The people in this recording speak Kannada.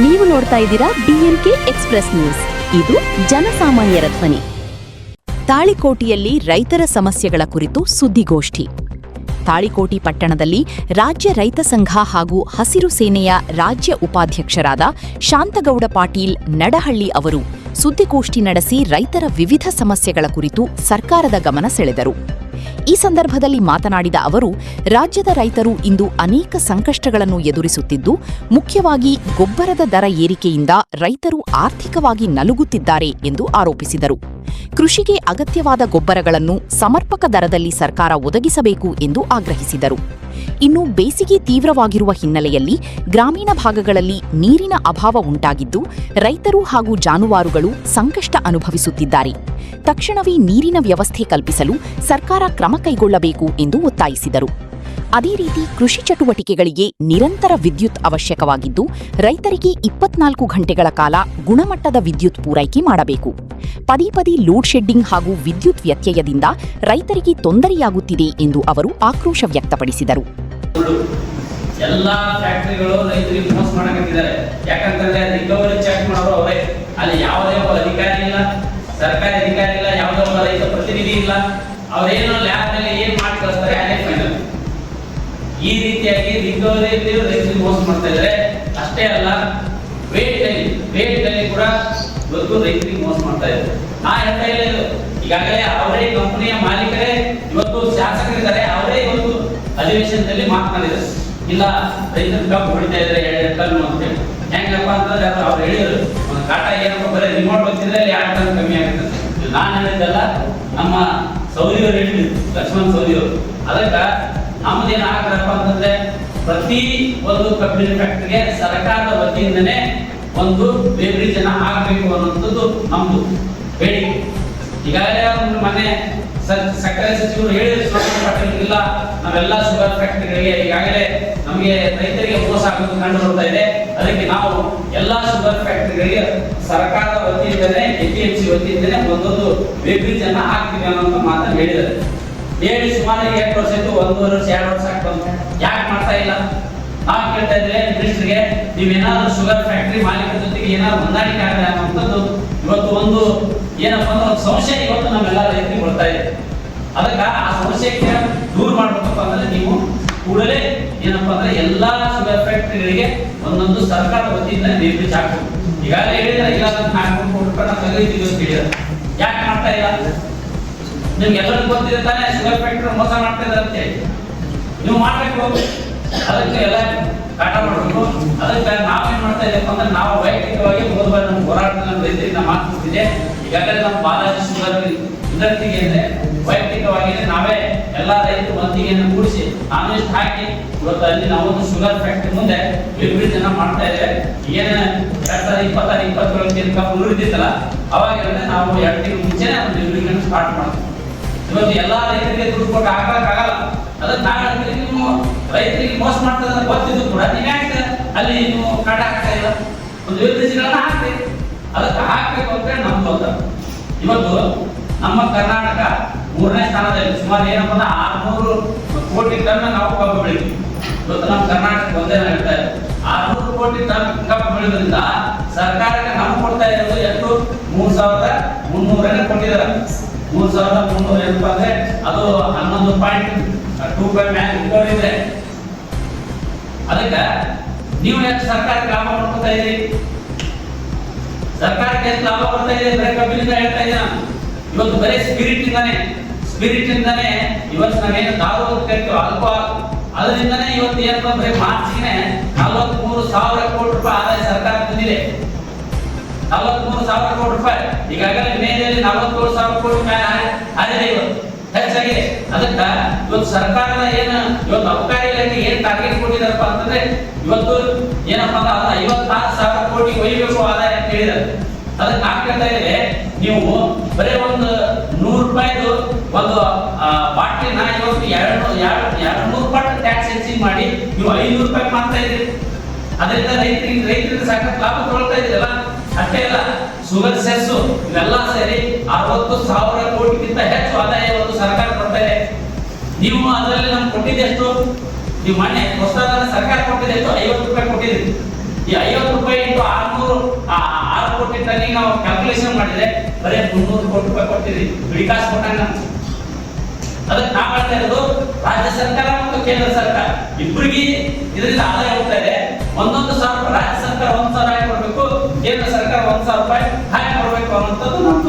ನೀವು ನೋಡ್ತಾ ಇದ್ದೀರಾ DNK ಎಕ್ಸ್‌ಪ್ರೆಸ್ ನ್ಯೂಸ್. ಇದು ಜನಸಾಮಾನ್ಯರ ಧ್ವನಿ. ತಾಳಿಕೋಟಿಯಲ್ಲಿ ರೈತರ ಸಮಸ್ಯೆಗಳ ಕುರಿತು ಸುದ್ದಿಗೋಷ್ಠಿ. ತಾಳಿಕೋಟಿ ಪಟ್ಟಣದಲ್ಲಿ ರಾಜ್ಯ ರೈತ ಸಂಘ ಹಾಗೂ ಹಸಿರು ಸೇನೆಯ ರಾಜ್ಯ ಉಪಾಧ್ಯಕ್ಷರಾದ ಶಾಂತಗೌಡ ಪಾಟೀಲ್ ನಡಹಳ್ಳಿ ಅವರು ಸುದ್ದಿಗೋಷ್ಠಿ ನಡೆಸಿ ರೈತರ ವಿವಿಧ ಸಮಸ್ಯೆಗಳ ಕುರಿತು ಸರ್ಕಾರದ ಗಮನ ಸೆಳೆದರು. ಈ ಸಂದರ್ಭದಲ್ಲಿ ಮಾತನಾಡಿದ ಅವರು, ರಾಜ್ಯದ ರೈತರು ಇಂದು ಅನೇಕ ಸಂಕಷ್ಟಗಳನ್ನು ಎದುರಿಸುತ್ತಿದ್ದು, ಮುಖ್ಯವಾಗಿ ಗೊಬ್ಬರದ ದರ ಏರಿಕೆಯಿಂದ ರೈತರು ಆರ್ಥಿಕವಾಗಿ ನಲುಗುತ್ತಿದ್ದಾರೆ ಎಂದು ಆರೋಪಿಸಿದರು. ಕೃಷಿಗೆ ಅಗತ್ಯವಾದ ಗೊಬ್ಬರಗಳನ್ನು ಸಮರ್ಪಕ ದರದಲ್ಲಿ ಸರ್ಕಾರ ಒದಗಿಸಬೇಕು ಎಂದು ಆಗ್ರಹಿಸಿದರು. ಇನ್ನು ಬೇಸಿಗೆ ತೀವ್ರವಾಗಿರುವ ಹಿನ್ನೆಲೆಯಲ್ಲಿ ಗ್ರಾಮೀಣ ಭಾಗಗಳಲ್ಲಿ ನೀರಿನ ಅಭಾವ ಉಂಟಾಗಿದ್ದು, ರೈತರು ಹಾಗೂ ಜಾನುವಾರುಗಳು ಸಂಕಷ್ಟ ಅನುಭವಿಸುತ್ತಿದ್ದಾರೆ. ತಕ್ಷಣವೇ ನೀರಿನ ವ್ಯವಸ್ಥೆ ಕಲ್ಪಿಸಲು ಸರ್ಕಾರ ಕ್ರಮ ಕೈಗೊಳ್ಳಬೇಕು ಎಂದು ಒತ್ತಾಯಿಸಿದರು. ಅದೇ ರೀತಿ ಕೃಷಿ ಚಟುವಟಿಕೆಗಳಿಗೆ ನಿರಂತರ ವಿದ್ಯುತ್ ಅವಶ್ಯಕವಾಗಿದ್ದು, ರೈತರಿಗೆ 24 ಗಂಟೆಗಳ ಕಾಲ ಗುಣಮಟ್ಟದ ವಿದ್ಯುತ್ ಪೂರೈಕೆ ಮಾಡಬೇಕು. ಪದೇ ಲೋಡ್ ಶೆಡ್ಡಿಂಗ್ ಹಾಗೂ ವಿದ್ಯುತ್ ವ್ಯತ್ಯಯದಿಂದ ರೈತರಿಗೆ ತೊಂದರೆಯಾಗುತ್ತಿದೆ ಎಂದು ಅವರು ಆಕ್ರೋಶ ವ್ಯಕ್ತಪಡಿಸಿದರು. ಎಲ್ಲಾ ಫ್ಯಾಕ್ಟರಿಗಳು ರೈತರಿಗೆ ಮೋಸ ಮಾಡಕತ್ತಿದ್ದಾರೆ. ಯಾಕಂತಂದ್ರೆ ರಿಕವರಿ ಚೆಕ್ ಮಾಡೋರು ಅವರೇ. ಅಲ್ಲಿ ಯಾವುದೇ ಒಬ್ಬ ಅಧಿಕಾರಿ ಇಲ್ಲ, ಸರ್ಕಾರಿ ಅಧಿಕಾರಿ ಇಲ್ಲ, ಯಾವುದೇ ಒಬ್ಬ ರೈತ ಪ್ರತಿನಿಧಿ ಇಲ್ಲ. ಅವರೇನೋ ಲ್ಯಾಬ್ ನಲ್ಲಿ ಏನ್ ಮಾಡಿ ಕಳಿಸ್ತಾರೆ ಅದೇ ಫೈನಲ್. ಈ ರೀತಿಯಾಗಿ ರಿಕವರಿಯಲ್ಲಿ ರೈತರಿಗೆ ಮೋಸ ಮಾಡ್ತಾ ಇದ್ದಾರೆ. ಅಷ್ಟೇ ಅಲ್ಲ, ವೇಟ್ ನಲ್ಲಿ ಕೂಡ ಇವತ್ತು ರೈತರಿಗೆ ಮೋಸ ಮಾಡ್ತಾ ಇದ್ದಾರೆ. ನಾ ಹೇಳ್ತಾ ಇಲ್ಲ, ಈಗಾಗಲೇ ಅವರೇ ಕಂಪನಿಯ ಮಾಲೀಕರೇ ಇವತ್ತು ಶಾಸಕರಿದ್ದಾರೆ, ಅವರೇ ಇವತ್ತು ಅಧಿವೇಶನದಲ್ಲಿ ಮಾತನಾಡಿದ್ದಾರೆ. ಇಲ್ಲ, ರೈತರ ಕಬ್ಬು ಹೊಡಿತಾ ಇದ್ದಾರೆ 2 ಟನ್ ಅಂತ ಹೇಳಿ. ಹೆಂಗಪ್ಪ ಅಂತಂದ್ರೆ ಅವ್ರು ಹೇಳಿದ್ರು, ಒಂದು ಕಾಟ ಏನಪ್ಪ ಬರೀ ರಿಮೋಟ್ ಬಂದಿದ್ರೆ 2 ಟನ್ ಕಮ್ಮಿ ಆಗುತ್ತೆ. ನಾನು ಹೇಳಿದ್ದಲ್ಲ, ನಮ್ಮ ಸೌದಿಯವರು ಹೇಳಿದ್ರು, ಲಕ್ಷ್ಮಣ್ ಸೌದಿಯವರು. ಅದಕ್ಕೆ ನಮ್ದೇನು ಆಗ್ತಾರಪ್ಪ ಅಂತಂದ್ರೆ, ಪ್ರತಿ ಒಂದು ಕಬ್ಬಿನ ಫ್ಯಾಕ್ಟರಿಗೆ ಸರ್ಕಾರದ ವತಿಯಿಂದನೇ ಒಂದು ಬೇವರೇಜ್ ಅನ್ನ ಹಾಕಬೇಕು ಅನ್ನೋಂಥದ್ದು ನಮ್ದು ಬೇಡಿಕೆ. ಈಗಾಗಲೇ ಮನೆ ಸಕ್ಕರೆ ಸಚಿವರು ಹೇಳಿದ್ರು, ಇಲ್ಲ ನಾವೆಲ್ಲ ಶುಗರ್ ಫ್ಯಾಕ್ಟರಿಗಳಿಗೆ ಈಗಾಗಲೇ ನಮಗೆ ರೈತರಿಗೆ ಮೋಸ ಆಗೋದು ಕಂಡು ಬರ್ತಾ ಇದೆ. ಅದಕ್ಕೆ ನಾವು ಎಲ್ಲಾ ಶುಗರ್ ಫ್ಯಾಕ್ಟರಿಗಳಿಗೆ ಸರ್ಕಾರದ ವತಿಯಿಂದನೇ APMC ವತಿಯಿಂದನೇ ಒಂದೊಂದು ಬೇವರೇಜ್ ಅನ್ನ ಹಾಕ್ತೀವಿ ಅನ್ನೋ ಮಾತನ್ನು ಹೇಳಿದ್ದಾರೆ. ಹೇಳಿ ಸುಮಾರು 8 ವರ್ಷ ಆಯ್ತು, 1 ವರ್ಷ 2 ವರ್ಷ ಆಗ್ತಂತ ಯಾಕೆ ಮಾಡ್ತಾ ಇಲ್ಲ? ನಾವು ಕೇಳ್ತಾ ಇದ್ರೆ ಮಿನಿಸ್ಟರ್ಗೆ, ನೀವೇನಾದ್ರೂ ಶುಗರ್ ಫ್ಯಾಕ್ಟರಿ ಮಾಲೀಕರ ಜೊತೆಗೆ ಏನಾದ್ರು ಹೊಂದಾಣಿಕೆ ಆಗದೆ ಅನ್ನೋಂಥದ್ದು ಇವತ್ತು ಒಂದು ಏನಪ್ಪ ಅಂದ್ರೆ ಒಂದು ಸಂಶಯ ಇವತ್ತು ನಮ್ಮೆಲ್ಲ ರೈತರಿಗೆ ಬರ್ತಾ ಇದೆ. ಅದಕ್ಕೆ ಆ ಸಮಸ್ಯೆಗೆ ದೂರ ಮಾಡ್ಬೇಕಪ್ಪ ಅಂದ್ರೆ ನೀವು ಕೂಡಲೇ ಏನಪ್ಪಾ ಅಂದ್ರೆ ಎಲ್ಲಾ ಶುಗರ್ ಫ್ಯಾಕ್ಟರಿಗಳಿಗೆ ಒಂದೊಂದು ಸರ್ಕಾರದ ವತಿಯಿಂದ ಬೇವರೇಜ್ ಹಾಕಬೇಕು. ಈಗಾಗಲೇ ಹೇಳಿದ್ರೆ ಇಲ್ಲ 400 ಕೋಟಿ ರೂಪಾಯಿ ನಾವು ತೆಗೆದಿದ್ದೀವಿ ಅಂತ ಹೇಳಿದ್ರೆ ಯಾಕೆ ಮಾಡ್ತಾ ಇಲ್ಲ? ನಿಮ್ಗೆ ಎಲ್ಲರಿಗೂ ಗೊತ್ತಿದೆ ತಾನೇ ಶುಗರ್ ಫ್ಯಾಕ್ಟರಿ ಮೋಸ ಮಾಡ್ತಾ ಇದ್ದಾರೆ ಅಂತ ಹೇಳಿ. ನೀವು ಮಾಡ್ಬೇಕು, ಅದಕ್ಕೆ ಎಲ್ಲ ಕಾಟ ಮಾಡಬೇಕು. ಅದಕ್ಕೆ ನಾವೇನ್ ಮಾಡ್ತಾ ಇದ್ದೀವಿ ಅಂದ್ರೆ, ನಾವು ವೈಯಕ್ತಿಕವಾಗಿ ನಮ್ಮ ಹೋರಾಟದಲ್ಲಿ ನಮ್ಮ ರೈತರಿಗೆ ನಾವು ಮಾತುಕೊಟ್ಟಿದೆ. ಈಗಾಗಲೇ ನಮ್ಮ ಬಾಲಾಜಿ ಶುಗರ್ ಇಂಡಸ್ಟ್ರಿಗೆ ಅಂದ್ರೆ ವೈಯಕ್ತಿಕವಾಗಿ ನಾವೇ ಎಲ್ಲಾ ರೈತರು ಮಂದಿಗೆಯನ್ನು ಕೂಡಿಸಿ ನಾನು ಇಷ್ಟು ಹಾಕಿ ಇವತ್ತು ಅಲ್ಲಿ ನಾವೊಂದು ಶುಗರ್ ಫ್ಯಾಕ್ಟರಿ ಮುಂದೆ ಬೇವರೇಜ್ ಅನ್ನ ಮಾಡ್ತಾ ಇದ್ದೇವೆ. ಏನು 2026-27 ಕಬ್ಬು ಉಳಿದಿತ್ತಲ್ಲ, ಅವಾಗ ನಾವು 2 ತಿಂಗಳ ಮುಂಚೆ ಒಂದು ಬೇವರೇಜ್ ಅನ್ನು ಸ್ಟಾರ್ಟ್ ಮಾಡ್ತೀವಿ. ಇವತ್ತು ಎಲ್ಲಾ ರೈತರಿಗೆ ದುಡ್ಡು ಕೊಟ್ಟು ಹಾಕಕ್ಕಾಗಲ್ಲ. ಅದಕ್ಕೆ ನಾವು ನೀವು ರೈತರಿಗೆ ಮೋಸ ಮಾಡ್ತದ ಗೊತ್ತಿದ್ದು ಕೂಡ ನೀವು ಯಾಕೆ ಅಲ್ಲಿ ನೀವು ಕಾಟ ಹಾಕ್ತಾ ಇಲ್ಲ? ಒಂದು ಬೇವರೇಜ್ಗಳನ್ನ ಹಾಕ್ರಿ. ಅದಕ್ಕೆ ಹಾಕ್ಬೇಕು ಅಂತ ಹೇಳಿ ನಮ್ದು ಅಂತ. ಇವತ್ತು ನಮ್ಮ ಕರ್ನಾಟಕ 3ನೇ ಸ್ಥಾನದಲ್ಲಿ, ಸುಮಾರು ಏನಪ್ಪ ಅಂದ್ರೆ 600 ಕೋಟಿ ಟನ್ ನಾವು ಕಬ್ಬು ಬೆಳಿತೀವಿ. ಇವತ್ತು ನಮ್ಮ ಕರ್ನಾಟಕ ಒಂದೇ ಹೇಳ್ತಾ ಇದೆ 600 ಕೋಟಿ ಟನ್ ಕಬ್ಬು ಬೆಳೆದ್ರಿಂದ ಸರ್ಕಾರಕ್ಕೆ ನಾವು ಕೊಡ್ತಾ ಇರೋದು ಎಷ್ಟು? 3,300 ಕೊಟ್ಟಿದ್ದಾರೆ. 3,300 ಏನಪ್ಪ ಅಂದ್ರೆ ಅದು 11.25 ಮ್ಯಾಲೆ ಇದೆ. ಅದಕ್ಕೆ ನೀವು ಎಷ್ಟು ಸರ್ಕಾರಕ್ಕೆ ಲಾಭ ಮಾಡ್ಕೊತಾ ಇದ್ದೀರಿ? ಸರ್ಕಾರಕ್ಕೆ ಎಷ್ಟು ಲಾಭ ಬರ್ತಾ ಇದೆ? ಬರೀ ಕಬ್ಬಿನಿಂದ ಹೇಳ್ತಾ ಇದ್ದೀರ. ಇವತ್ತು ಬರೀ ಸ್ಪಿರಿಟ್ ಇಂದಾನೆ ಇವತ್ತು ನಾವೇನು ದಾರು ಕರಿತೀವಿ ಆಲ್ಕೋಹಾಲ್, ಅದರಿಂದನೇ ಇವತ್ತು ಏನಪ್ಪ ಬರೀ ಮಾರ್ಚ್ಗೆ 43,000 ಕೋಟಿ ರೂಪಾಯಿ ಆದಾಯ ಸರ್ಕಾರ ಬಂದಿದೆ. 43,000 ಕೋಟಿ ರೂಪಾಯಿ. ಈಗಾಗಲೇ ಮೇನಲ್ಲಿ 47,000 ಕೋಟಿ ಮೇಲೆ ಆಗಿದೆ, ಇವತ್ತು ಹೆಚ್ಚಾಗಿದೆ. ಅದಕ್ಕೆ ಇವತ್ತು ಸರ್ಕಾರದ ಏನು ಇವತ್ತು ಅಬಕಾರಿ ಇಲಾಖೆ ಏನ್ ಟಾರ್ಗೆಟ್ ಕೊಟ್ಟಿದಾರಪ್ಪ ಅಂತಂದ್ರೆ, ಇವತ್ತು ಏನಪ್ಪಾ ಅಂದ್ರೆ 56,000 ಕೋಟಿ ಒಯ್ಯಬೇಕು ಆದಾಯ ಅಂತ ಹೇಳಿದ್ದಾರೆ. ಅದಕ್ಕೆ ನಾವು ಕೇಳ್ತಾ ಇದ್ದೇವೆ, ನೀವು ಬರೀ ಒಂದು 100 ರೂಪಾಯಿದು ಒಂದು ಬಾಟ್ಲಿನ ಇವತ್ತು 200 ಪಟ್ಟು ಟ್ಯಾಕ್ಸ್ ಹೆಚ್ಚಿಗೆ ಮಾಡಿ ನೀವು 500 ರೂಪಾಯಿ ಮಾಡ್ತಾ ಇದ್ದೀರಿ. ಅದರಿಂದ ರೈತರಿಗೆ ಸಾಕಷ್ಟು ಲಾಭ ತಗೊಳ್ತಾ ಇದ್ದೀರಲ್ಲ. ಅಷ್ಟೇ ಅಲ್ಲ, ಶುಗರ್ ಸೆಸ್ ಇವೆಲ್ಲ ಸೇರಿ 60,000 ಕೋಟಿಗಿಂತ ಹೆಚ್ಚು ಆದಾಯ ಇವತ್ತು ಸರ್ಕಾರ ಕೊಡ್ತಾ ಇದೆ. ನೀವು ಅದರಲ್ಲಿ ನಮ್ಗೆ ಕೊಟ್ಟಿದ್ದು ಎಷ್ಟು? ನೀವು ಮೊನ್ನೆ ಹೊಸದಾದ ಸರ್ಕಾರ ಕೊಟ್ಟಿದ್ದು ಎಷ್ಟು? 50 ರೂಪಾಯಿ ಕೊಟ್ಟಿದ್ರಿ. ಈ 50 ರೂಪಾಯಿ ಇಂಟು 600 6 ಕೋಟಿ ಟನ್ನಿಗೆ ನಾವು ಕ್ಯಾಲ್ಕುಲೇಷನ್ ಮಾಡಿದ್ರೆ ಬರೀ 300 ಕೋಟಿ ರೂಪಾಯಿ ಕೊಟ್ಟಿದ್ವಿ ಬಿಡಿಕಾಸು ಕೊಟ್ಟಂಗ. ಅದಕ್ಕೆ ನಾವು ಮಾಡ್ತಾ ಇರೋದು ರಾಜ್ಯ ಸರ್ಕಾರ ಮತ್ತು ಕೇಂದ್ರ ಸರ್ಕಾರ ಇಬ್ಬರಿಗೆ ಇದರಿಂದ ಆದಾಯ ಹೋಗ್ತಾ ಇದೆ. 1,000 ರಾಜ್ಯ ಸರ್ಕಾರ 1,000 ಹಾಕಿ ಕೊಡಬೇಕು, ಕೇಂದ್ರ ಸರ್ಕಾರ 1,000 ರೂಪಾಯಿ ಹಾಕಿ ಕೊಡಬೇಕು ಅನ್ನೋಂಥದ್ದು ನಮ್ಮ